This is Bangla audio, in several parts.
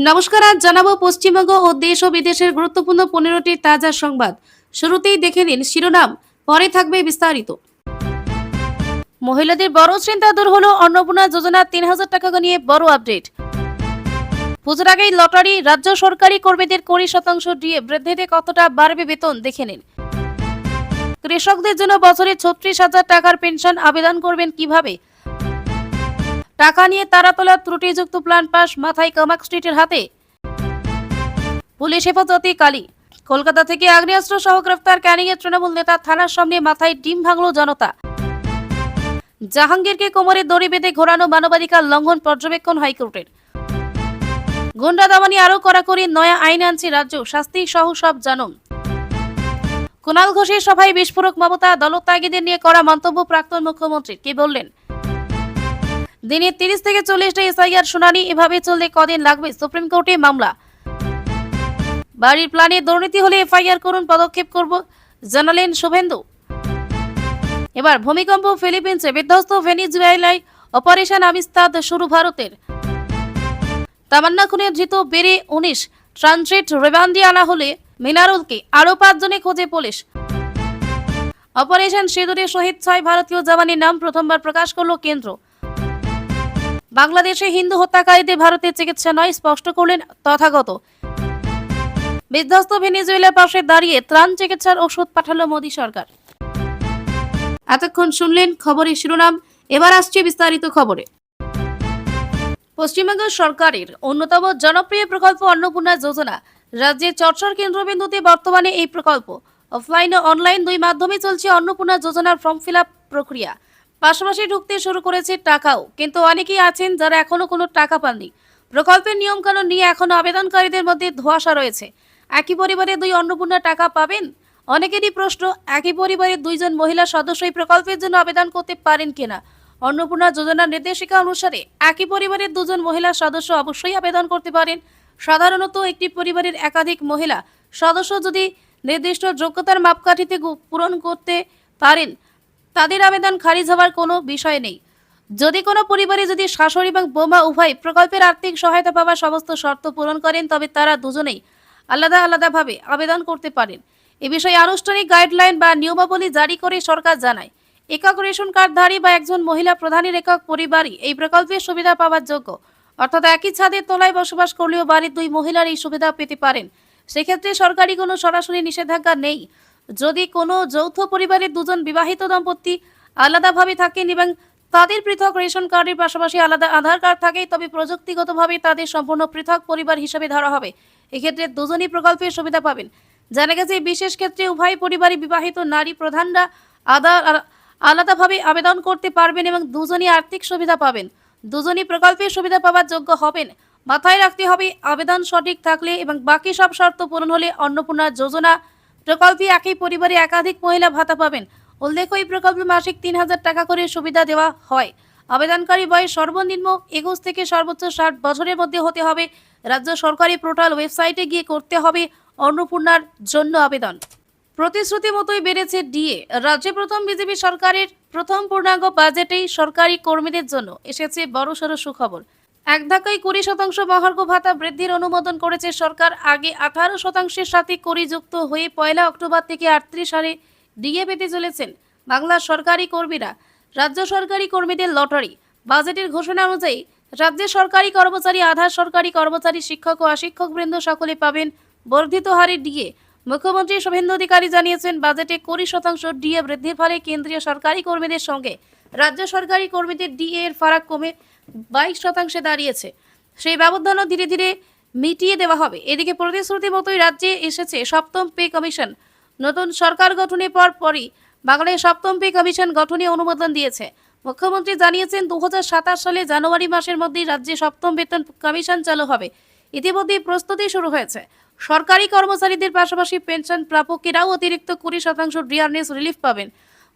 নমস্কার, আজ জানাবো পশ্চিমবঙ্গ ও দেশ ও বিদেশের গুরুত্বপূর্ণ 15টি তাজা সংবাদ। শুরুতেই দেখে নিন শিরোনাম, পরে থাকবে বিস্তারিত। মহিলাদের বড় চিন্তা দূর হলো অন্নপূর্ণা যোজনা, 3000 টাকা নিয়ে বড় আপডেট। পুজোর আগেই লটারি, রাজ্য সরকারি কর্মীদের 20% ডিএ বৃদ্ধিতে কতটা বাড়বে বেতন দেখে নিন। কৃষকদের জন্য বছরে 36,000 টাকার পেনশন আবেদন করবেন কিভাবে? টাকা নিয়ে তারাতলা ত্রুটিযুক্ত প্ল্যান পাস, মাথায় কামাক স্ট্রিটের হাতে। পুলিশ হেফাজতে কালী। কলকাতা থেকে আগ্নেয়াস্ত্র সহ গ্রেফতার ক্যানিংয়ের তৃণমূল নেতা, থানার সামনে মাথায় ডিম ভাঙল জনতা। জাহাঙ্গীরকে কোমরে দড়ি বেঁধে ঘোরানো মানবাধিকার লঙ্ঘন, পর্যবেক্ষণ হাইকোর্টের। গুন্ডা দামানি আরো কড়াকড়ি, নয়া আইন আনছে রাজ্য, শাস্তি সহ সব জানুন। কুণাল ঘোষের সভায় বিস্ফোরক মমতা, দলত্যাগীদের নিয়ে করা মন্তব্য প্রাক্তন মুখ্যমন্ত্রী, কি বললেন? দিনে 30 থেকে 40টা এসআইআর শুনানি, এভাবে চললে কদিন লাগবে? সুপ্রিম কোর্টে মামলা। বাড়ির প্ল্যানে দুর্নীতি হলে এফআইআর করুন, পদক্ষেপ করব জানালেন শুভেন্দু। এবার ভূমিকম্প, ফিলিপিন্সে বিধ্বস্ত ভেনিজুয়েলায় অপারেশন আমিস্তাদ শুরু ভারতের। তামান্না খুনে ধৃত বেড়ে 19, ট্রানজিট রিমান্ডে আনা হলে মিনারুলকে আরো 5 জনে খোঁজে পুলিশ। অপারেশন সিঁদুরে শহীদ 6 ভারতীয় জওয়ানের নাম প্রথমবার প্রকাশ করল কেন্দ্র। বাংলাদেশে হিন্দু হত্যাকারীদের ভারতের চিকিৎসা নয়, স্পষ্ট করলেন তথাগত। বিধ্বস্ত ভেনেজুয়েলার পাশে দাঁড়িয়ে ত্রাণ চিকিৎসার ওষুধ পাঠালো মোদী সরকার। এতক্ষণ শুনলেন খবরের শিরোনাম, এবার আসছে বিস্তারিত খবরে। পশ্চিমবঙ্গ সরকারের অন্যতম জনপ্রিয় প্রকল্প অন্নপূর্ণা যোজনা রাজ্যের চর্চার কেন্দ্রবিন্দুতে। বর্তমানে এই প্রকল্প অফলাইন ও অনলাইন দুই মাধ্যমে চলছে। অন্নপূর্ণা যোজনার ফর্ম ফিল আপ প্রক্রিয়া পাশাপাশি ঢুকতে শুরু করেছে টাকাও, কিন্তু অনেকেই আছেন যারা এখনো কোনো টাকা পাননি। প্রকল্পের নিয়মকানুন নিয়ে এখনো আবেদনকারীদের মধ্যে ধোঁয়াশা রয়েছে। একই পরিবারে 2 অন্নপূর্ণা টাকা পাবেন? অনেকেরই প্রশ্ন, একই পরিবারের 2 জন মহিলা সদস্য এই প্রকল্পের জন্য আবেদন করতে পারেন কিনা। অন্নপূর্ণা যোজনার নির্দেশিকা অনুসারে একই পরিবারের 2 জন মহিলা সদস্য অবশ্যই আবেদন করতে পারেন। সাধারণত একটি পরিবারের একাধিক মহিলা সদস্য যদি নির্দিষ্ট যোগ্যতার মাপকাঠিতে পূরণ করতে পারেন, তাদের আবেদন খারিজ হওয়ার কোনো বিষয় নেই। যদি কোনো পরিবারে যদি শাশুড়ি এবং বৌমা উভয় প্রকল্পের আর্থিক সহায়তা পাওয়ার সমস্ত শর্ত পূরণ করেন, তবে তারা দুজনেই আলাদা আলাদাভাবে আবেদন করতে পারেন। এ বিষয়ে আনুষ্ঠানিক গাইডলাইন বা নিয়মাবলী জারি করে সরকার জানায়, একক রেশন কার্ডধারী বা একজন মহিলা প্রধানের একক পরিবারই এই প্রকল্পের সুবিধা পাওয়ার যোগ্য। অর্থাৎ একই ছাদের তলায় বসবাস করলেও বাড়ির 2 মহিলার এই সুবিধা পেতে পারেন। সেক্ষেত্রে সরকারি কোনো সরাসরি নিষেধাজ্ঞা নেই। যদি কোনো যৌথ পরিবারের 2 জন বিবাহিত দম্পতি আলাদাভাবে থাকেন এবং তাদের পৃথক রেশন কার্ডের পাশাপাশি আলাদা আধার কার্ড থাকে, তবে প্রযুক্তিগতভাবে তাদের সম্পূর্ণ পৃথক পরিবার হিসেবে ধরা হবে। এক্ষেত্রে দুজনই প্রকল্পের সুবিধা পাবেন। জানা গেছে, বিশেষ ক্ষেত্রে উভয় পরিবারে বিবাহিত নারী প্রধানরা আলাদাভাবে আবেদন করতে পারবেন এবং দুজনই আর্থিক সুবিধা পাবেন। দুজনই প্রকল্পের সুবিধা পাওয়ার যোগ্য হবেন। মাথায় রাখতে হবে, আবেদন সঠিক থাকলে এবং বাকি সব শর্ত পূরণ হলে অন্নপূর্ণা যোজনা প্রকল্পে একই পরিবারে একাধিক মহিলা ভাতা পাবেন। উল্লেখ্য, এই প্রকল্পে মাসিক 3000 টাকা করে সুবিধা দেওয়া হয়। আবেদনকারী বয়স সর্বনিম্ন 21 থেকে সর্বোচ্চ 60 বছরের মধ্যে হতে হবে। রাজ্য সরকারি পোর্টাল ওয়েবসাইটে গিয়ে করতে হবে অন্নপূর্ণার জন্য আবেদন। প্রতিশ্রুতি মতোই বেড়েছে ডিএ। রাজ্যে প্রথম বিজেপি সরকারের প্রথম পূর্ণাঙ্গ বাজেটেই সরকারি কর্মীদের জন্য এসেছে বড়সড় সুখবর। এক ধাক্কায় 20% মহার্ঘ ভাতা বৃদ্ধির অনুমোদন করেছে সরকার। আগে 18%-এর সাথে করি যুক্ত হয়ে 1 অক্টোবর থেকে 38 সালে ডিএ পেতে চলেছেন বাংলার সরকারি কর্মীরা। রাজ্য সরকারি কর্মীদের লটারি। বাজেটের ঘোষণা অনুযায়ী রাজ্যের সরকারি কর্মচারী, আধা সরকারি কর্মচারী, শিক্ষক ও অশিক্ষকবৃন্দ সকলে পাবেন বর্ধিত হারে ডিএ। মুখ্যমন্ত্রী শুভেন্দু অধিকারী জানিয়েছেন, বাজেটে 20% ডিএ বৃদ্ধির ফলে কেন্দ্রীয় সরকারি কর্মীদের সঙ্গে রাজ্য সরকারি কর্মীদের ডিএ এর ফারাক কমে 22%-এ দাঁড়িয়েছে। সেই ব্যবধানও ধীরে ধীরে মিটিয়ে দেওয়া হবে। এদিকে প্রতিশ্রুতি মতোই রাজ্যে এসেছে 7ম পে কমিশন। নতুন সরকার গঠনের পরই বাংলায় 7ম পে কমিশন গঠনে অনুমোদন দিয়েছে। মুখ্যমন্ত্রী জানিয়েছেন, 2027 সালে জানুয়ারি মাসের মধ্যেই রাজ্যে 7ম বেতন কমিশন চালু হবে। ইতিমধ্যে প্রস্তুতি শুরু হয়েছে। সরকারি কর্মচারীদের পাশাপাশি পেনশন প্রাপকেরাও অতিরিক্ত 20% ডিআরএস রিলিফ পাবেন।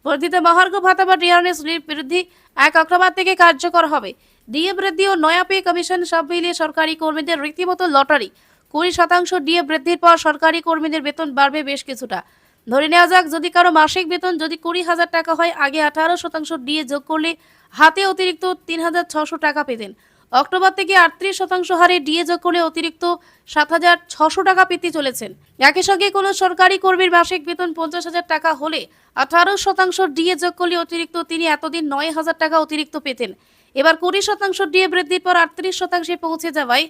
বর্ধিত মহার্ঘ ভাতা বা ডিআরএস রিলিফ বৃদ্ধি 1 অক্টোবর থেকে কার্যকর হবে। ডিএ বৃদ্ধি ও নয়া পে কমিশন সব মিলিয়ে সরকারি কর্মীদের রীতিমতো লটারি। 20% ডিএ বৃদ্ধির পর সরকারি কর্মীদের বেতন বাড়বে বেশ কিছুটা। ধরে নেওয়া যাক, যদি কারো মাসিক বেতন যদি 20,000 টাকা হয়, আগে 18% ডিএ যোগ করলে হাতে অতিরিক্ত 3,600 টাকা পেতেন। অক্টোবর থেকে 38% হারে ডিএ যোগ করে অতিরিক্ত 7,600 টাকা পেতে চলেছেন। একই সঙ্গে কোনো সরকারি কর্মীর মাসিক বেতন 50,000 টাকা হলে 18% ডিএ যোগ করলে অতিরিক্ত তিনি এতদিন 9,000 টাকা অতিরিক্ত পেতেন। এবার 20% ডিএ বৃদ্ধির পর 38% পৌঁছে যাওয়ায়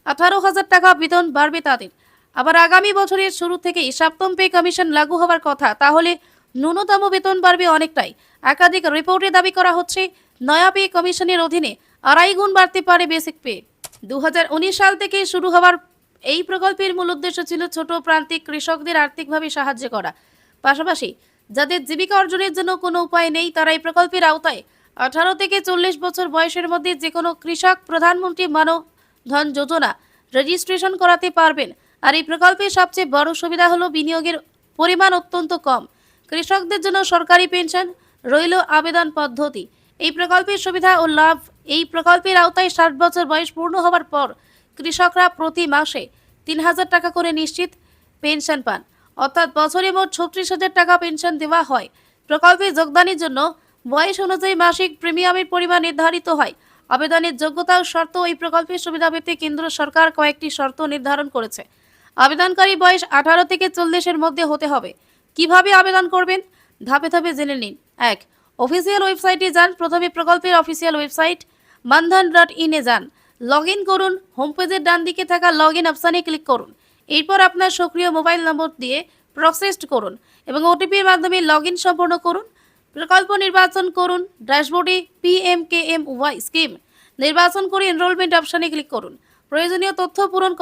18,000 টাকা বেতন বাড়বে তাদের। আবার আগামী বছরের শুরু থেকেই সপ্তম পে কমিশন লাগু হওয়ার কথা, তাহলে ন্যূনতম বেতন বাড়বে অনেকটাই। একাধিক রিপোর্টে দাবি করা হচ্ছে নয়া পে কমিশনের অধীনে 2.5 গুণ বাড়তে পারে বেসিক পে। 2019 সাল থেকে শুরু হওয়ার এই প্রকল্পের মূল উদ্দেশ্য ছিল ছোট প্রান্তিক কৃষকদের আর্থিকভাবে সাহায্য করা। পাশাপাশি যাদের জীবিকা অর্জনের জন্য কোনো উপায় নেই তারা এই প্রকল্পের আওতায় 18 থেকে 40 বছর বয়সের মধ্যে যে কোনো কৃষক প্রধানমন্ত্রী মানব ধন যোজনা রেজিস্ট্রেশন করাতে পারবেন। আর এই প্রকল্পের সবচেয়ে বড় সুবিধা হলো বিনিয়োগের পরিমাণ অত্যন্ত কম। কৃষকদের জন্য সরকারি পেনশন রইল আবেদন পদ্ধতি। এই প্রকল্পের সুবিধা ও লাভ, এই প্রকল্পের আওতায় 60 বছর বয়স পূর্ণ হওয়ার পর কৃষকরা প্রতি মাসে 3,000 টাকা করে নিশ্চিত পেনশন পান, অর্থাৎ বছরে মোট 36,000 টাকা পেনশন দেওয়া হয়। প্রকল্পে যোগদানের জন্য বয়স অনুযায়ী মাসিক প্রিমিয়ামের পরিমাণ নির্ধারিত হয়। আবেদনের যোগ্যতা ও শর্ত, এই প্রকল্পের সুবিধা পেতে কেন্দ্র সরকার কয়েকটি শর্ত নির্ধারণ করেছে। আবেদনকারী বয়স 18 থেকে 40-এর মধ্যে হতে হবে। কিভাবে আবেদন করবেন ধাপে ধাপে জেনে নিন। 1. অফিসিয়াল ওয়েবসাইটে যান। প্রথমে প্রকল্পের অফিসিয়াল ওয়েবসাইট mandhan.in এ যান। লগ ইন করুন। হোম পেজের ডান দিকে থাকা লগ ইন অপশানে ক্লিক করুন। এরপর আপনার সক্রিয় মোবাইল নম্বর দিয়ে প্রসেসড করুন এবং ওটিপির মাধ্যমে লগ ইন সম্পন্ন করুন। প্রকল্প নির্বাচন করুন। ড্যাশবোর্ডে PMKMY স্কিম নির্বাচন করে এনরোলমেন্ট অপশানে ক্লিক করুন। প্রয়োজনীয় তথ্য পূরণ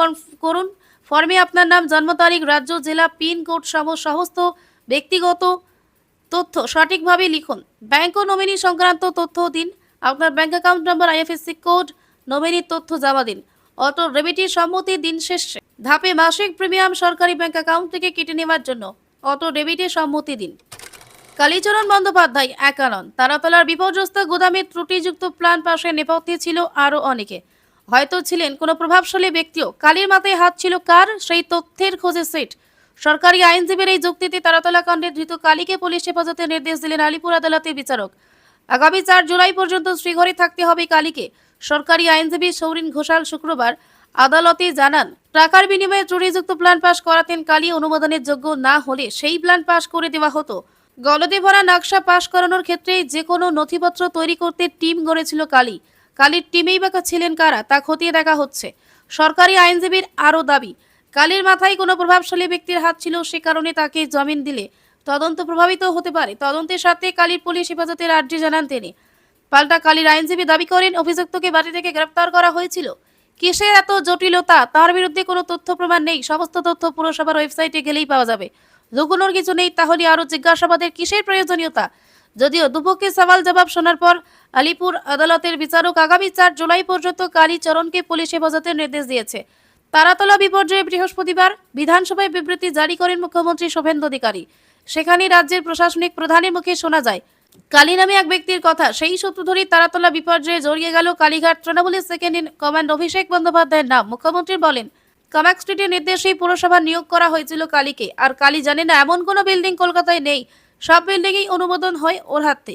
করুন। ফর্মে আপনার নাম, জন্ম তারিখ, রাজ্য, জেলা, পিন কোড সহ সমস্ত ব্যক্তিগত তথ্য সঠিকভাবে লিখুন। ব্যাংক ও নমিনি সংক্রান্ত তথ্য দিন। আপনার bank account number, IFSC code, নমিনির তথ্য জমা দিন। অটো ডেবিটের সম্মতি দিন শেষে ধাপে মাসিক প্রিমিয়াম সরকারি ব্যাংক অ্যাকাউন্ট থেকে কেটে নেওয়ার জন্য অটো ডেবিটের সম্মতি দিন। কালীচরণ বন্দ্যোপাধ্যায় একা নন। তারাতলার বিপর্যস্ত গুদামের ত্রুটিযুক্ত প্ল্যান পাশে নেপথ্যে ছিল আরও অনেকে। হয়তো ছিলেন কোনো প্রভাবশালী ব্যক্তিও। কালীর মাথায় হাত ছিল কার, সেই তথ্যের খোঁজে সেট। সরকারি আইনজীবীর এই যুক্তিতে তারাতলা কাণ্ডে ধৃত কালীকে পুলিশ হেফাজতের নির্দেশ দিলেন আলিপুর আদালতের বিচারক। আগামী 4 জুলাই পর্যন্ত শ্রীঘরে থাকতে হবে কালীকে। সরকারি আইনজীবী সৌরিন ঘোষাল শুক্রবার আদালতে জানান, টাকার বিনিময়ে ত্রুটিযুক্ত প্ল্যান পাশ করাতেন কালী। অনুমোদনের যোগ্য না হলে সেই প্ল্যান পাশ করে দেওয়া হতো। গলদে ভরা নকশা পাশ করানোর ক্ষেত্রে যে কোনো নথিপত্র তৈরি করতে টিম গড়েছিল কালী। কালীর টিমেই বা ছিলেন কারা তা খতিয়ে দেখা হচ্ছে। সরকারি আইনজীবীর আরও দাবি, কালীর মাথায় কোনো প্রভাবশালী ব্যক্তির হাত ছিল, সে কারণে তাকে জামিন দিলে তদন্ত প্রভাবিত হতে পারে। তদন্তের সাথে কালীর পুলিশ হেফাজতের আর্জি জানান তিনি। পাল্টা কালীর আইনজীবী দাবি করেন, অভিযুক্তকে বাড়ি থেকে গ্রেপ্তার করা হয়েছিল। কিসের এত জটিলতা? তার বিরুদ্ধে কোনো তথ্য প্রমাণ নেই। সমস্ত তথ্য পুরসভার ওয়েবসাইটে গেলেই পাওয়া যাবে। লুকোনোর কিছু নেই। তাহলে আরও জিজ্ঞাসাবাদের কিসের প্রয়োজনীয়তা? যদিও দুপক্ষের সওয়াল জবাব শোনার পর আলিপুর আদালতের বিচারক আগামী 4 জুলাই পর্যন্ত কালীচরণকে পুলিশ হেফাজতের নির্দেশ দিয়েছে। তারাতলা বিপর্যয়ে বৃহস্পতিবার বিধানসভায় বিবৃতি জারি করেন মুখ্যমন্ত্রী শুভেন্দু অধিকারী। সেখানে রাজ্যের প্রশাসনিক প্রধানের মুখে শোনা যায় কালী নামে এক ব্যক্তির কথা। সেই সূত্র ধরেই তারাতলা বিপর্যয়ে জড়িয়ে গেল কালীঘাট তৃণমূলের সেকেন্ড ইন কমান্ড অভিষেক বন্দ্যোপাধ্যায়ের নাম। মুখ্যমন্ত্রী বলেন, কামাক স্ট্রিটের নির্দেশেই পুরসভা নিয়োগ করা হয়েছিল কালীকে। আর কালী জানে না এমন কোনো বিল্ডিং কলকাতায় নেই। সব বিল্ডিংয়েই অনুমোদন হয় ওর হাতে।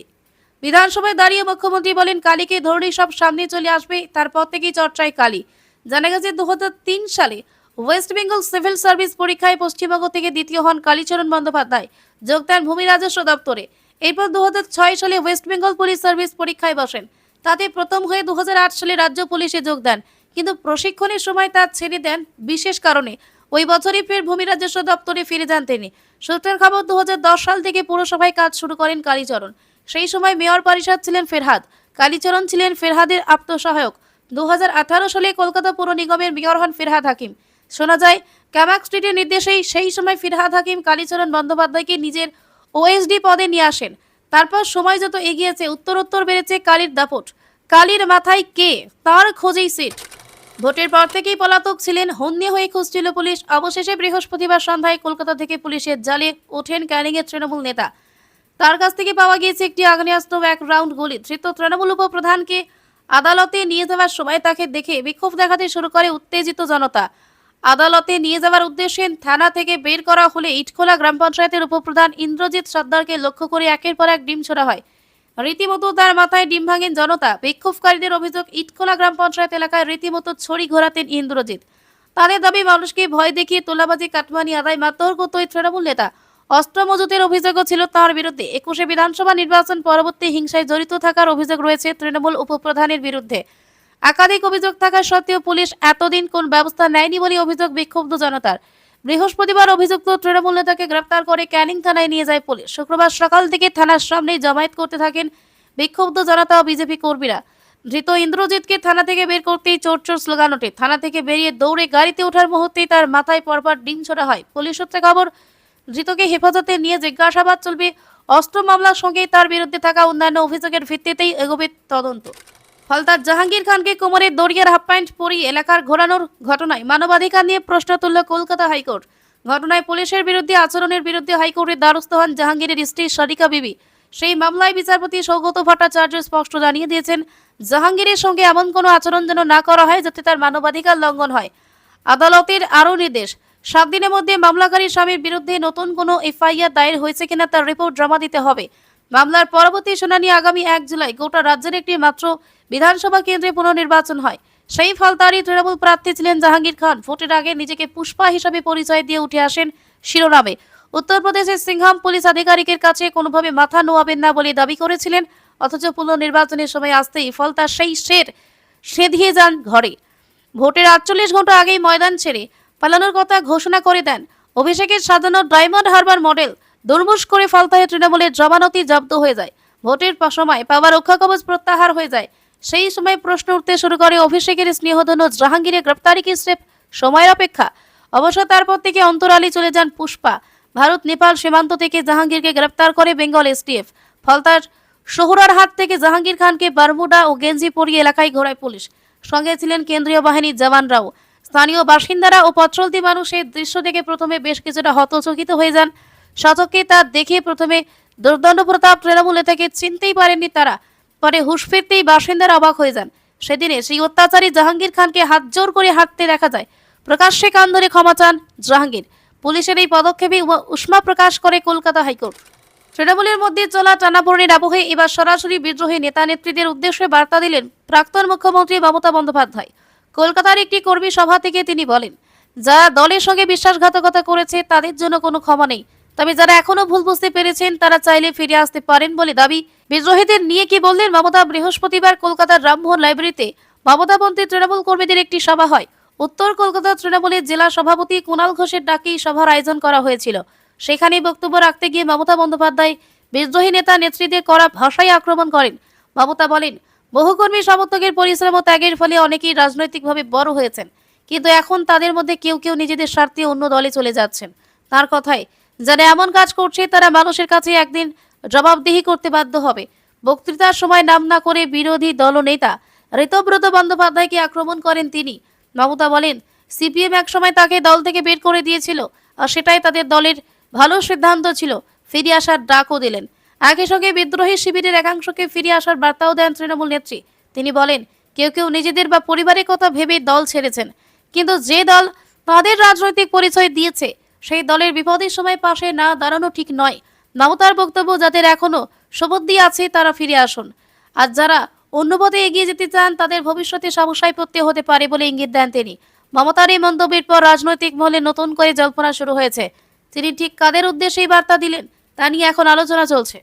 বিধানসভায় দাঁড়িয়ে মুখ্যমন্ত্রী বলেন, কালীকে ধরলেই সব সামনে চলে আসবে। তারপর থেকেই চর্চায় কালী। জানা গেছে 2003 সালে ওয়েস্ট বেঙ্গল সিভিল সার্ভিস পরীক্ষায় পশ্চিমবঙ্গ থেকে দ্বিতীয় হন কালীচরণ বন্দ্যোপাধ্যায়। যোগ দেন ভূমি রাজস্ব দপ্তরে। এরপর 2006 সালে ওয়েস্ট বেঙ্গল পুলিশ সার্ভিস পরীক্ষায় বসেন। তাতে প্রথম হয়ে 2008 সালে রাজ্য পুলিশে যোগ দেন, কিন্তু প্রশিক্ষণের সময় তা ছেড়ে দেন বিশেষ কারণে। ওই বছরই ফের ভূমি রাজস্ব দপ্তরে ফিরে যান তিনি। সূত্রের খবর, 2010 সাল থেকে পুরসভায় কাজ শুরু করেন কালীচরণ। সেই সময় মেয়র পরিষদ ছিলেন ফেরহাদ। কালীচরণ ছিলেন ফেরহাদের আপ্তসহায়ক। 2018 সালে কলকাতা পুর নিগমের মেয়র হন ফিরহাদ হাকিম। শোনা যায়, কামাক স্ট্রিটের নির্দেশেই সেই সময় ফিরহাদ হাকিম কালীচরণ বন্দ্যোপাধ্যায়কে নিজের OSD পদে নিয়ে আসেন। তারপর সময় যত এগিয়েছে উত্তরোত্তর বেড়েছে কালীর দাপট। কালীর মাথায় কে, তার খোঁজেই সিট। ভোটের পর থেকেই পলাতক ছিলেন, হন্যে হয়ে খুঁজছিল পুলিশ। অবশেষে বৃহস্পতিবার সন্ধ্যায় কলকাতা থেকে পুলিশের জালে ওঠেন ক্যানিংয়ের তৃণমূল নেতা। তার কাছ থেকে পাওয়া গিয়েছে একটি আগ্নেয়াস্ত্র, 1 রাউন্ড গুলি। ধৃত তৃণমূল উপপ্রধানকে আদালতে নিয়ে যাওয়ার সময় তাকে দেখে বিক্ষোভ দেখাতে শুরু করে উত্তেজিত জনতা। আদালতে নিয়ে যাওয়ার উদ্দেশ্যে থানা থেকে বের করা হলে ইটখোলা গ্রাম পঞ্চায়েতের উপপ্রধান ইন্দ্রজিৎ সর্দারকে লক্ষ্য করে একের পর এক ডিম ছোড়া হয়। রীতিমতো তার মাথায় ডিম ভাঙেন জনতা। বিক্ষোভকারীদের অভিযোগ, ইটখোলা গ্রাম পঞ্চায়েত এলাকায় রীতিমতো ছড়ি ঘোরাতেন ইন্দ্রজিৎ। তাদের দাবি, মানুষকে ভয় দেখিয়ে তোলাবাজি কাটমানি আদায় মারধর করত ওই তৃণমূল নেতা। অস্ত্র মজুতের অভিযোগও ছিল তার বিরুদ্ধে। 21শে বিধানসভা নির্বাচন পরবর্তী হিংসায় জড়িত থাকার অভিযোগ রয়েছে তৃণমূল উপপ্রধানের বিরুদ্ধে। একাধিক অভিযোগ থাকা সত্ত্বেও পুলিশ এতদিন কোন ব্যবস্থা নেয়নি বলে অভিযোগ বিক্ষুব্ধ জনতার। বৃহস্পতিবার অভিযুক্ত তৃণমূল নেতাকে গ্রেপ্তার করে ক্যানিং থানায় নিয়ে যায় পুলিশ। শুক্রবার সকাল থেকে থানার সামনেই জমায়েত করতে থাকেন বিক্ষুব্ধ জনতা ও বিজেপি কর্মীরা। ধৃত ইন্দ্রজিৎকে থানা থেকে বের করতেই চোর চোর স্লোগান ওঠে। থানা থেকে বেরিয়ে দৌড়ে গাড়িতে ওঠার মুহূর্তেই তার মাথায় পরপর ডিম ছোড়া হয়। পুলিশ সূত্রে খবর, ধৃতকে হেফাজতে নিয়ে জিজ্ঞাসাবাদ চলবে। অস্ত্র মামলার সঙ্গে তার বিরুদ্ধে থাকা অন্যান্য অভিযোগের ভিত্তিতেই এগোবে তদন্ত। হলদার জাহাঙ্গীর খানকে কোমরে দড়িয়ার হাফ প্যান্ট পরিয়ে এলাকার ঘোরানোর ঘটনায় মানবাধিকার নিয়ে প্রশ্ন তুলল কলকাতা হাইকোর্ট। ঘটনায় পুলিশের বিরুদ্ধে আচরণের বিরুদ্ধে হাইকোর্টের দ্বারস্থ হন জাহাঙ্গীরের স্ত্রী সারিকা বিবি। সেই মামলায় বিচারপতি সৌগত ভট্টাচার্য স্পষ্ট জানিয়ে দিয়েছেন, জাহাঙ্গীরের সঙ্গে এমন কোনো আচরণ যেন না করা হয় যাতে তার মানবাধিকার লঙ্ঘন হয়। আদালতের আরও নির্দেশ, 7 দিনের মধ্যে মামলাকারী স্বামীর বিরুদ্ধে নতুন কোনো এফআইআর দায়ের হয়েছে কিনা তার রিপোর্ট জমা দিতে হবে। মামলার পরবর্তী শুনানি আগামী 1 জুলাই। গোটা রাজ্যের একটি মাত্র বিধানসভা কেন্দ্রে পুনর্নির্বাচন হয়। সেই ফলতারই তৃণমূল প্রার্থী ছিলেন জাহাঙ্গীর খান। ভোটের আগে নিজেকে পুষ্পা হিসাবে পরিচয় দিয়ে উঠে আসেন শিরোনামে। উত্তরপ্রদেশের সিংহাম পুলিশ আধিকারিকের কাছে কোনোভাবে মাথা নোয়াবেন না বলে দাবি করেছিলেন, অথচ পুনর্নির্বাচনের সময় আসতেই ফলতার সেই শের সেধিয়ে যান ঘরে। ভোটের 48 ঘন্টা আগেই ময়দান ছেড়ে পালানোর কথা ঘোষণা করে দেন। অভিষেকের সাজানো ডায়মন্ড হারবার মডেল দুর্মুষ করে ফলতায় তৃণমূলের জমানতি জব্দ হয়ে যায়। ভোটের সময় পাওয়া রক্ষা কবচ প্রত্যাহার হয়ে যায়। সেই সময় প্রশ্ন উঠতে শুরু করে, অভিষেকের স্নেহধন্য জাহাঙ্গীরের গ্রেপ্তারি কি স্রেফ সময়ের অপেক্ষা? অবশ্য তারপর থেকে অন্তরালে চলে যান পুষ্পা। ভারত নেপাল সীমান্ত থেকে জাহাঙ্গীরকে গ্রেপ্তার করে বেঙ্গল এসটিএফ। ফলতার শহুরার হাট থেকে জাহাঙ্গীর খানকে বারমুডা ও গেঞ্জি পরিয়ে এলাকায় ঘোরায় পুলিশ। সঙ্গে ছিলেন কেন্দ্রীয় বাহিনীর জওয়ানরাও। স্থানীয় বাসিন্দারা ও পথচলতি মানুষের দৃশ্য দেখে প্রথমে বেশ কিছুটা হতচকিত হয়ে যান। সচক্ষে তা দেখে প্রথমে দুর্দণ্ড প্রতাপ তৃণমূল নেতাকে চিনতেই পারেননি তারা। পরে হুঁশ ফিরতেই বাসিন্দারা অবাক হয়ে যান। সেদিনে সেই অত্যাচারী জাহাঙ্গীর খানকে হাত জোর করে হাঁটতে দেখা যায়। প্রকাশ্যে কান ধরে ক্ষমা চান জাহাঙ্গীর। পুলিশের এই পদক্ষেপে উষ্মা প্রকাশ করে কলকাতা হাইকোর্ট। তৃণমূলের মধ্যে চলা টানাপোড়েনের আবহে এবার সরাসরি বিদ্রোহী নেতা নেত্রীদের উদ্দেশ্যে বার্তা দিলেন প্রাক্তন মুখ্যমন্ত্রী মমতা বন্দ্যোপাধ্যায়। কলকাতার একটি কর্মী সভা থেকে তিনি বলেন, যারা দলের সঙ্গে বিশ্বাসঘাতকতা করেছে তাদের জন্য কোনো ক্ষমা নেই। তবে যারা এখনো ভুল বুঝতে পেরেছেন তারা চাইলে ফিরে আসতে পারেন বলে দাবি। বিদ্রোহীদের নিয়ে কি বললেন মমতা? বৃহস্পতিবার কলকাতার রামমোহন লাইব্রেরিতে মমতাপন্থী তৃণমূল কর্মীদের একটি সভা হয়। উত্তর কলকাতা তৃণমূলের জেলা সভাপতি কুণাল ঘোষের ডাকেই সভার আয়োজন করা হয়েছিল। সেখানে বক্তব্য রাখতে গিয়ে মমতা বন্দ্যোপাধ্যায় বিদ্রোহী নেতা নেত্রীদের করা ভাষায় আক্রমণ করেন। মমতা বলেন, বহু কর্মী সমর্থকের পরিশ্রম ও ত্যাগের ফলে অনেকেই রাজনৈতিকভাবে বড় হয়েছেন, কিন্তু এখন তাদের মধ্যে কেউ কেউ নিজেদের স্বার্থে অন্য দলে চলে যাচ্ছেন। তার কথায়, যারা এমন কাজ করছে তারা মানুষের কাছে একদিন জবাবদিহি করতে বাধ্য হবে। বক্তৃতার সময় নাম না করে বিরোধী দলনেতা ঋতব্রত বন্দ্যোপাধ্যায়কে আক্রমণ করেন তিনি। মমতা বলেন, সিপিএম একসময় তাকে দল থেকে বের করে দিয়েছিল, আর সেটাই তাদের দলের ভালো সিদ্ধান্ত ছিল। ফিরে আসার ডাকও দিলেন। একই সঙ্গে বিদ্রোহী শিবিরের একাংশকে ফিরে আসার বার্তাও দেন তৃণমূল নেত্রী। তিনি বলেন, কেউ কেউ নিজেদের বা পরিবারের কথা ভেবে দল ছেড়েছেন, কিন্তু যে দল তাদের রাজনৈতিক পরিচয় দিয়েছে সেই দলের বিপদের সময় পাশে না দাঁড়ানো ঠিক নয়। মমতার বক্তব্য, যাদের এখনো সুবুদ্ধি আছে তারা ফিরে আসুন, আর যারা অন্য পথে এগিয়ে যেতে চান তাদের ভবিষ্যতে সমস্যায় পড়তে হতে পারে বলে ইঙ্গিত দেন তিনি। মমতার এই মন্তব্যের পর রাজনৈতিক মহলে নতুন করে জল্পনা শুরু হয়েছে। তিনি ঠিক কাদের উদ্দেশ্যে বার্তা দিলেন তা নিয়ে এখন আলোচনা চলছে।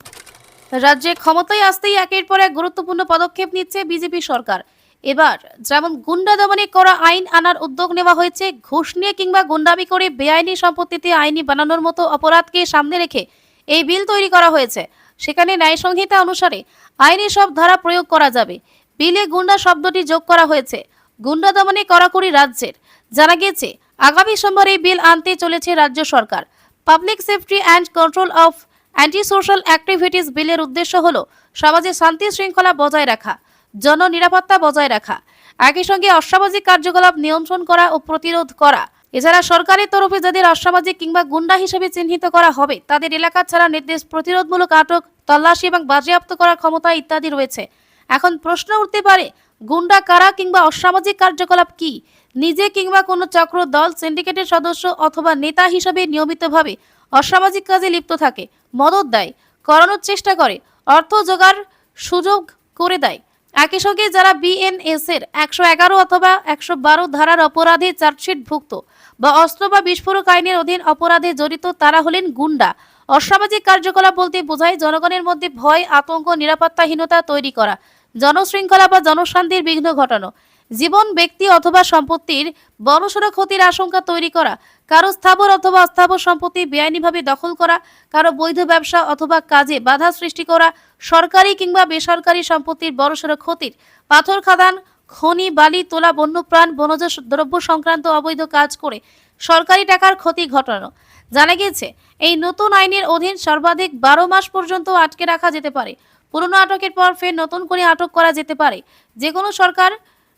রাজ্যে ক্ষমতায় আসতেই একের পর এক গুরুত্বপূর্ণ পদক্ষেপ নিচ্ছে বিজেপি সরকার। এবার যেমন গুন্ডা দমনে করা আইন আনার উদ্যোগ নেওয়া হয়েছে, ঘুষ নিয়ে কিংবা গুন্ডামি করে বেআইনি সম্পত্তিতে আইনি বানানোর মতো অপরাধকে সামনে রেখে এই বিল তৈরি করা হয়েছে। সেখানে ন্যায় সংহিতা অনুসারে আইনি সব ধারা প্রয়োগ করা যাবে। বিলে গুন্ডা শব্দটি যোগ করা হয়েছে। গুন্ডা দমনে কড়াকড়ি রাজ্যের। জানা গেছে, আগামী সোমবার এই বিল আনতে চলেছে রাজ্য সরকার। Public safety and control of anti social activities বিলের উদ্দেশ্য হল সমাজে শান্তি শৃঙ্খলা বজায় রাখা, জননিরাপত্তা বজায় রাখা, একই সঙ্গে অসামাজিক কার্যকলাপ নিয়ন্ত্রণ করা ও প্রতিরোধ করা। এছাড়া সরকারের তরফে যাদের অসামাজিক কিংবা গুন্ডা হিসেবে চিহ্নিত করা হবে তাদের এলাকা ছাড়া নির্দেশ, প্রতিরোধমূলক আটক, তল্লাশি এবং বাজেয়াপ্ত করার ক্ষমতা ইত্যাদি রয়েছে। এখন প্রশ্ন উঠতে পারে, গুন্ডা কারা কিংবা অসামাজিক কার্যকলাপ কি? নিজে কিংবা কোনো চক্র, দল, সিন্ডিকেটের সদস্য অথবা নেতা হিসেবে নিয়মিতভাবে অসামাজিক কাজে লিপ্ত থাকে, মদত দেয়, করানোর চেষ্টা করে, অর্থ জোগাড় সুযোগ করে দেয়। একই সঙ্গে যারা বিএনএস এর 111 অথবা 112 ধারার অপরাধে চার্জশিটভুক্ত বা অস্ত্র বা বিস্ফোরক আইনের অধীন অপরাধে জড়িত তারা হলেন গুন্ডা। অসামাজিক কার্যকলাপ বলতে বোঝায় জনগণের মধ্যে ভয়, আতঙ্ক, নিরাপত্তাহীনতা তৈরি করা, জনশৃঙ্খলা বা জনশান্তির বিঘ্ন ঘটানো, জীবন, ব্যক্তি অথবা সম্পত্তির বড়সড় ক্ষতির আশঙ্কা তৈরি করা, কারো স্থাবর অথবা অস্থাবর সম্পত্তি বেআইনিভাবে দখল করা, কারো বৈধ ব্যবসা অথবা কাজে বাধা সৃষ্টি করা, সরকারি কিংবা বেসরকারি সম্পত্তির বড়সড় ক্ষতির, পাথর খাদান, খনি, বালি তোলা, বন্যপ্রাণ, বনজ দ্রব্য সংক্রান্ত অবৈধ কাজ করে সরকারি টাকার ক্ষতি ঘটানো। জানা গিয়েছে এই নতুন আইনের অধীন সর্বাধিক 12 মাস পর্যন্ত আটকে রাখা যেতে পারে। পুরনো আটকের পর ফের নতুন করে আটক করা যেতে পারে। যে কোনো সরকার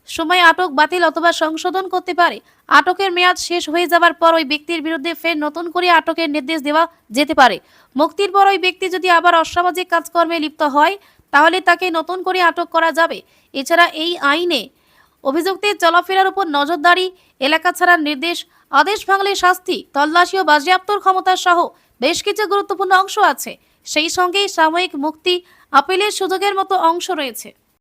সময় আটক বাতিল অথবা সংশোধন করতে পারে। আটকের মেয়াদ শেষ হয়ে যাবার পর ওই ব্যক্তির বিরুদ্ধে ফের নতুন করে আটকের নির্দেশ দেওয়া যেতে পারে। মুক্তির পর ওই ব্যক্তি যদি আবার অসামাজিক কাজকর্মে লিপ্ত হয় তাহলে তাকে নতুন করে আটক করা যাবে। এছাড়া এই আইনে অভিযুক্তের চলাফেরার উপর নজরদারি, এলাকা ছাড়ার নির্দেশ, আদেশ ভাঙলে শাস্তি, তল্লাশি ও বাজেয়াপ্তর ক্ষমতা সহ বেশ কিছু গুরুত্বপূর্ণ অংশ আছে। সেই সঙ্গেই সাময়িক মুক্তি, আপিলের সুযোগের মতো অংশ রয়েছে।